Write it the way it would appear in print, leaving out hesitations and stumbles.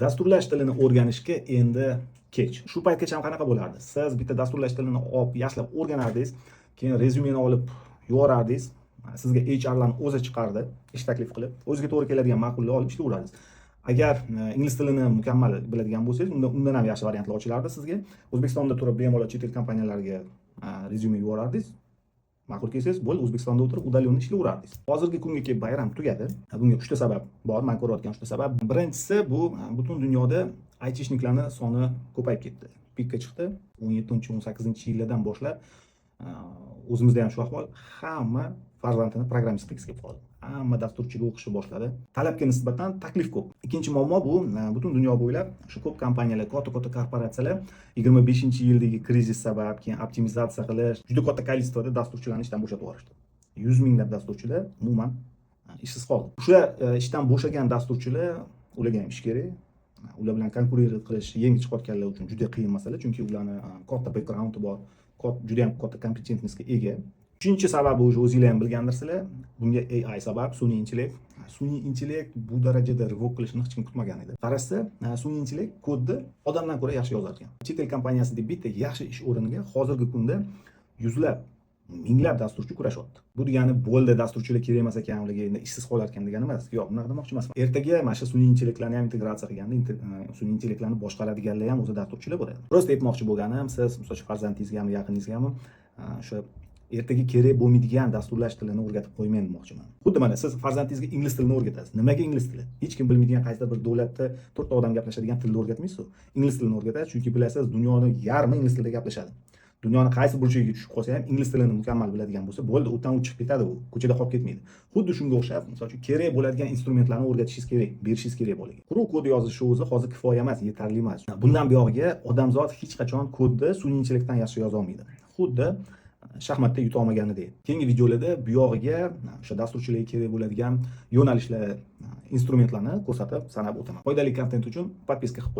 Dasturlash tilini o'rganishga endi kech. Shu paytgacha ham qanaqa bo'lardi? Siz bitta dasturlash tilini olib, yaxshilab o'rganardingiz, keyin rezyumeni olib yuborardingiz. Sizga HRlarning o'zi chiqardi, ish taklif qilib, o'ziga to'g'ri keladigan ma'qulni olib ishlayverdingiz. Agar ingliz tilini mukammal biladigan bo'lsangiz, undan ham yaxshi variantlar ochilardi sizga. O'zbekistonda turib bemalol chet el kompaniyalariga rezyume yuborardingiz. Ma'qul kelsangiz, bo'ldi, O'zbekistonda o'tirib udalyonni ishlayverdingiz. Hozirgi kunga kelib bayram tugadi. Bunga 3 ta sabab bor, men ko'rayotgan 3 ta sabab. Birinchisi bu butun dunyoda aytishniklarning soni ko'payib ketdi. Pikka chiqdi. 17-18-yillardan boshlab o'zimizda ham shu ahvol, hamma farzandini programmist qilib kelib qoldi. Hamma dasturchilik o'qishni boshladi. Talabga nisbatan taklif ko'p. Ikkinchi muammo bu butun dunyo bo'ylab shu ko'p kompaniyalar, katta korporatsiyalar 25-yildagi krizis sabab keyin optimizatsiya qilish, juda katta kolичествоda dasturchilarni ishdan bo'shatib yuborishdi. 100 minglab dasturchilar umuman ishsiz qoldi. O'sha ishdan bo'shagan dasturchilar ularga ham ish kerak. Ular bilan konkurent qilish yangi chiqayotganlar uchun juda qiyin masala, chunki ularning katta backgroundi bor, juda ham katta kompetentniyasiga ega. Uchinchi sababi o'zingizlar ham bilgandirsizlar, bunga AI sabab, sun'iy intellekt. Sun'iy intellekt bu darajada rivoj qilishini hech kim kutmagan edi. Qarashsa, sun'iy intellekt kodni odamdan ko'ra yaxshi yozar ekan. Chet el kompaniyasida bitta yaxshi ish o'rniga hozirgi kunda yuzlab, minglab dasturchi kurashyapti. Bu degani bo'ldi, dasturchilar kerak emas ekan, ularga endi ishsiz qolar ekan degani emas. Yo'q, bunaqa demoqchi emasman. Ertaga mana shu sun'iy intellektlarni ham integratsiya qilganda, sun'iy intellektlarni boshqaradiganlar ham o'zi dasturchilar bo'ladi. Prosta aytmoqchi bo'lganim, siz masalan farzandingizga ham, yaqiningizga ham o'sha ertaga kerak bo'lmaydigan dasturlash tilini o'rgatib qo'ymayman demoqchiman. Xuddi mana siz farzandingizga ingliz tilini o'rgatasiz. Nimaga ingliz tili? Hech kim bilmaydigan qaysidir bir davlatda 4 ta odam gaplashadigan tilni o'rgatmaysiz. Ingliz tilini o'rgatasiz, chunki bilasiz, dunyoning yarmi ingliz tilida gaplashadi. Dunyoni qaysi burchagiga tushib qolsa ham ingliz tilini mukammal biladigan bo'lsa, bo'ldi, o'tdan chiqib ketadi u, ko'chada qolib ketmaydi. Xuddi shunga o'xshab, masalan, kerak bo'ladigan instrumentlarni o'rgatishingiz kerak, berishingiz kerak bo'ladi. Quruq kod yozish o'zi hozir kifoya emas, yetarli emas. Bundan buyog'iga odamzod hech qachon kodni sun'iy intellektdan yaxshi yoza olmaydi. Xuddi shaxmatda yuta olmaganidek. Keyingi videolarda buyog'iga o'sha dasturchilarga kerak bo'ladigan yo'nalishlar, instrumentlarni ko'rsatib, sanab o'taman. Foydali kontent uchun podpiska qilib qo'ying.